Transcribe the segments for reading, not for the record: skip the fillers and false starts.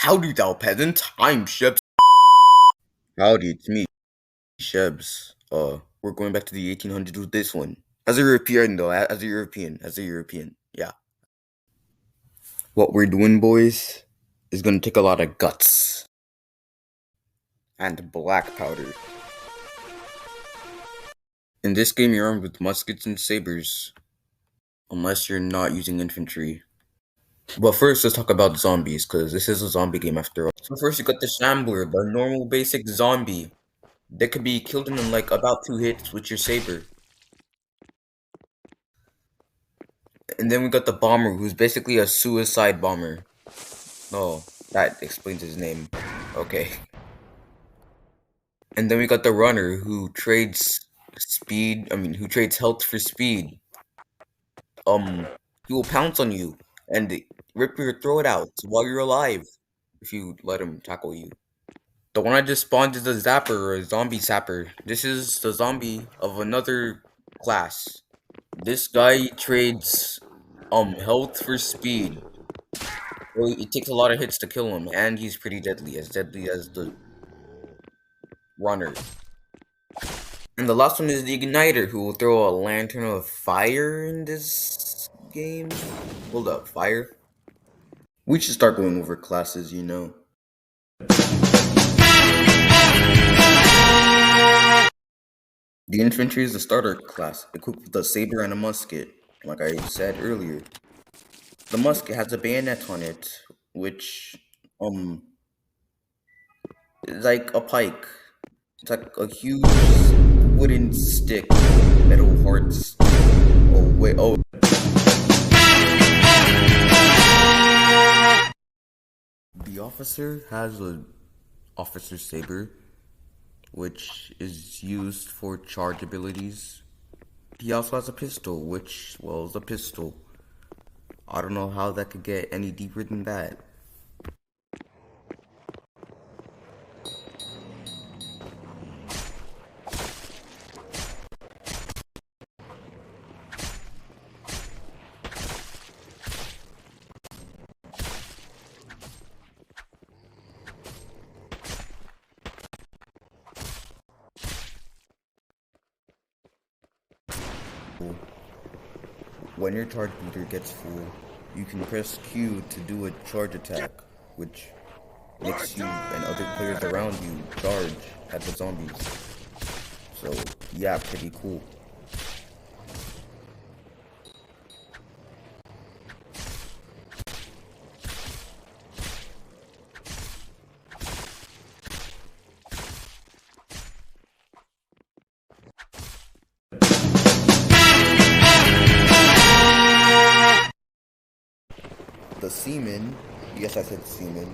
Howdy thou peasant, I'm Shebs. Howdy, it's me, Shebs. We're going back to the 1800s with this one. As a European though, as a European, yeah. What we're doing, boys, is gonna take a lot of guts and black powder. In this game, you're armed with muskets and sabers, unless you're not using infantry. But first, let's talk about zombies, because this is a zombie game after all. So first, you got the Shambler, the normal basic zombie that could be killed in like about 2 hits with your saber. And then we got the Bomber, who's basically a suicide bomber. Oh, that explains his name. Okay. And then we got the Runner, who trades who trades health for speed. He will pounce on you and rip your throat out while you're alive if you let him tackle you. The one I just spawned is a Zapper or a Zombie Zapper. This is the zombie of another class. This guy trades health for speed. Well, it takes a lot of hits to kill him, and he's pretty deadly as the Runner. And the last one is the Igniter, who will throw a lantern of fire in this game. Hold up, fire? We should start going over classes, you know. The infantry is the starter class, equipped with a saber and a musket, like I said earlier. The musket has a bayonet on it, which is like a pike. It's like a huge wooden stick, metal hearts. Oh wait, oh. The officer has a officer saber, which is used for charge abilities. He also has a pistol, which, well, is a pistol. I don't know how that could get any deeper than that. When your charge meter gets full, you can press Q to do a charge attack, which makes you and other players around you charge at the zombies. So, yeah, pretty cool. The Seaman, yes I said Seaman,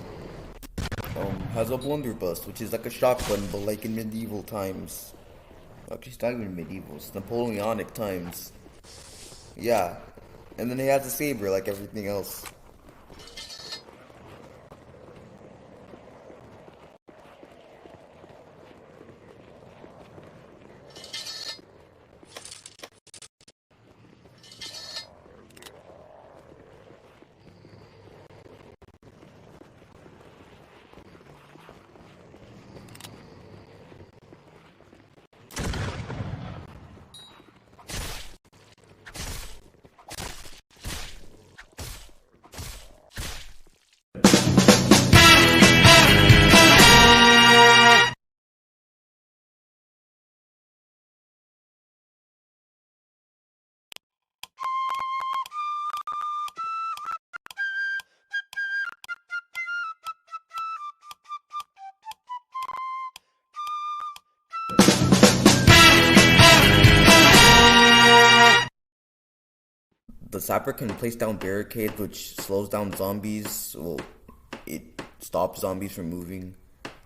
has a blunderbuss, which is like a shotgun, but like in medieval times. Actually, it's not even medieval, it's Napoleonic times. Yeah, and then he has a saber like everything else. The Zapper can place down barricades, which slows down zombies. Well, it stops zombies from moving.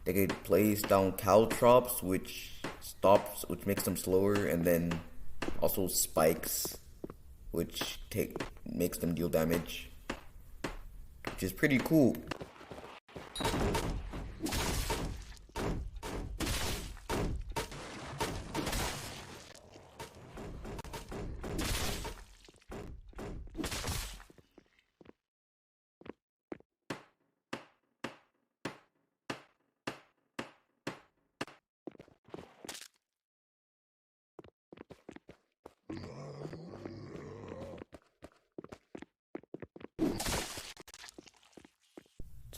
They can place down caltrops, which makes them slower, and then also spikes, which makes them deal damage, which is pretty cool.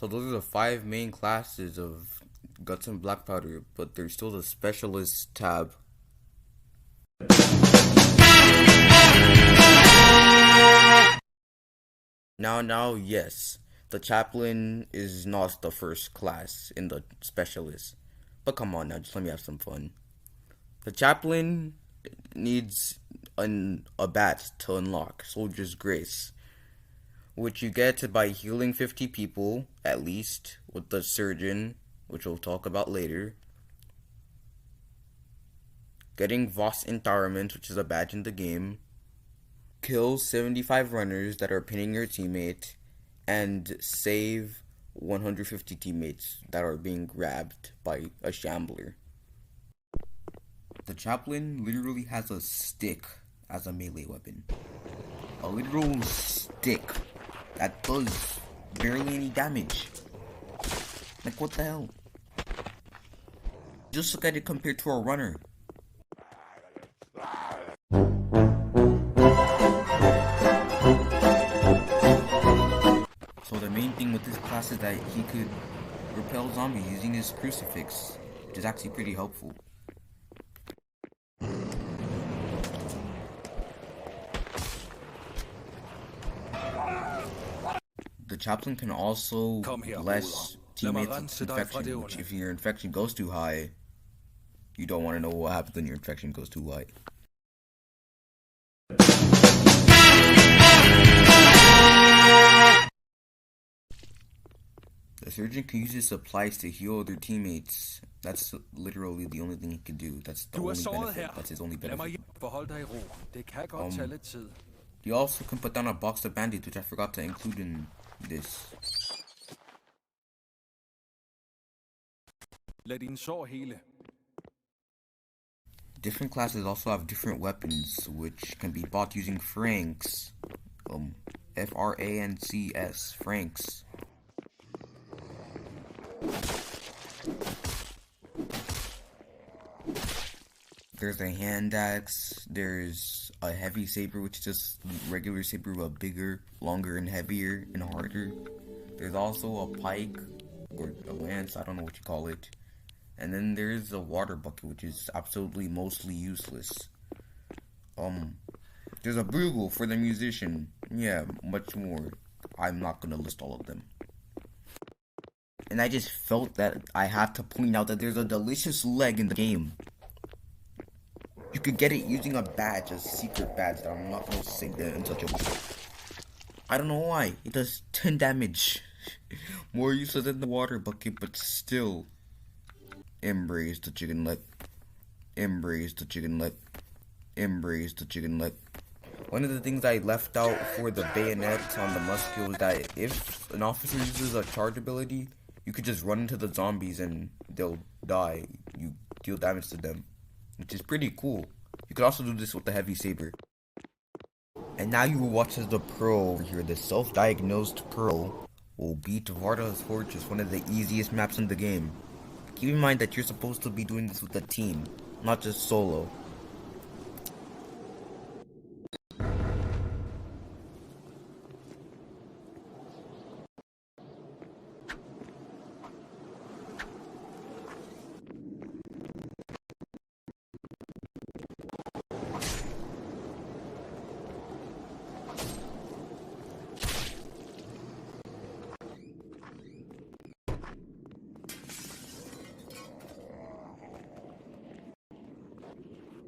So those are the 5 main classes of Guts and Blackpowder, but there's still the Specialist tab. Now, yes, the Chaplain is not the first class in the Specialist. But come on now, just let me have some fun. The Chaplain needs a bat to unlock Soldier's Grace, which you get by healing 50 people, at least, with the Surgeon, which we'll talk about later. Getting Voss Environment, which is a badge in the game. Kill 75 runners that are pinning your teammate, and save 150 teammates that are being grabbed by a shambler. The Chaplain literally has a stick as a melee weapon. A literal stick that does barely any damage. Like, what the hell? Just look at it compared to a runner. So the main thing with this class is that he could repel zombies using his crucifix, which is actually pretty helpful. The Chaplain can also bless teammates with infection, which if your infection goes too high, you don't want to know what happens when your infection goes too high. The Surgeon can use his supplies to heal their teammates. That's literally the only thing he can do. That's the only benefit. That's his only benefit. He also can put down a box of band-aids, which I forgot to include in this. Different classes also have different weapons, which can be bought using francs. Francs, francs. There's a hand axe, there's a heavy saber, which is just regular saber but bigger, longer and heavier and harder. There's also a pike, or a lance, I don't know what you call it. And then there's a water bucket, which is absolutely mostly useless. There's a bugle for the musician. Yeah, much more. I'm not gonna list all of them. And I just felt that I had to point out that there's a delicious leg in the game. You could get it using a badge, a secret badge that I'm not going to say that in such a way. I don't know why. It does 10 damage. More useless than the water bucket, but still. Embrace the chicken leg. Embrace the chicken leg. Embrace the chicken leg. One of the things I left out for the bayonet on the musket was that if an officer uses a charge ability, you could just run into the zombies and they'll die. You deal damage to them, which is pretty cool. You could also do this with the heavy saber. And now you will watch as the pro over here, the self-diagnosed pro, will beat Vardohus Fortress, one of the easiest maps in the game. Keep in mind that you're supposed to be doing this with a team, not just solo.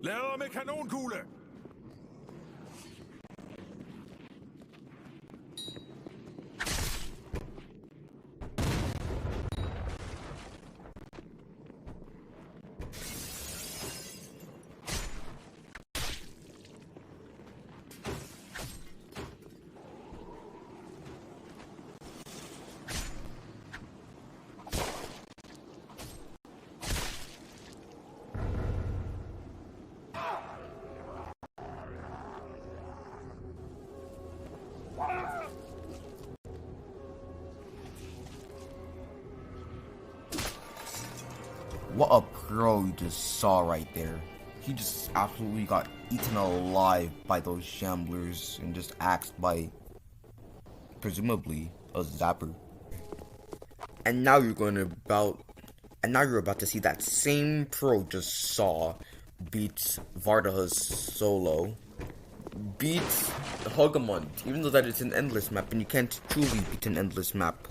Lader med kanonkugle! What a pro you just saw right there. He just absolutely got eaten alive by those shamblers and just axed by, presumably, a zapper. And now you're about to see that same pro just saw beats Vardohus solo, beats Hogamond, even though that it's an endless map and you can't truly beat an endless map.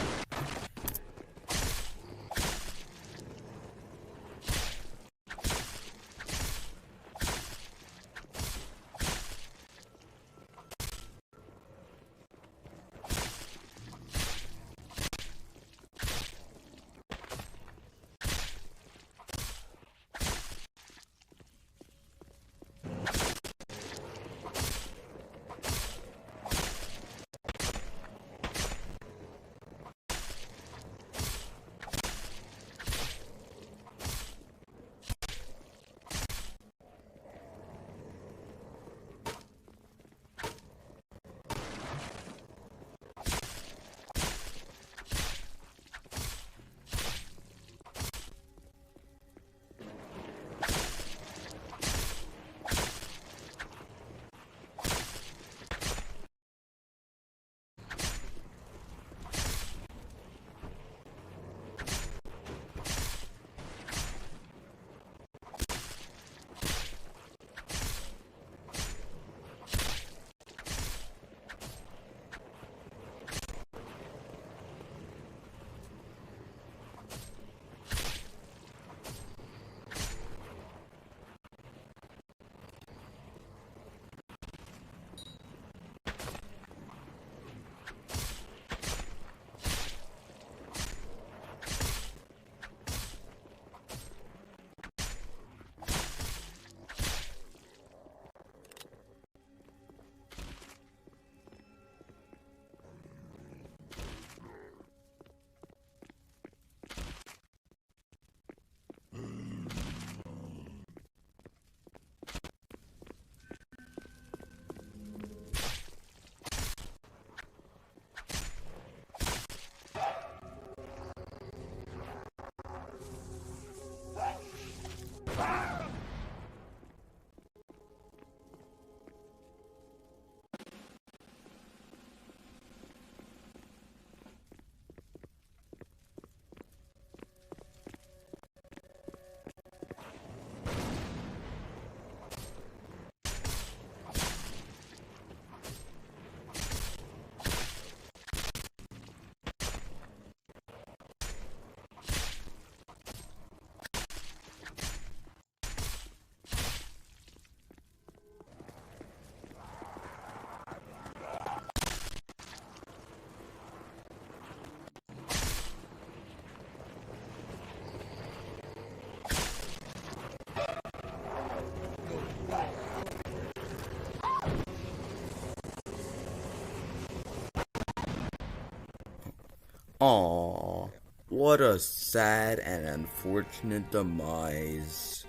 Aww, what a sad and unfortunate demise.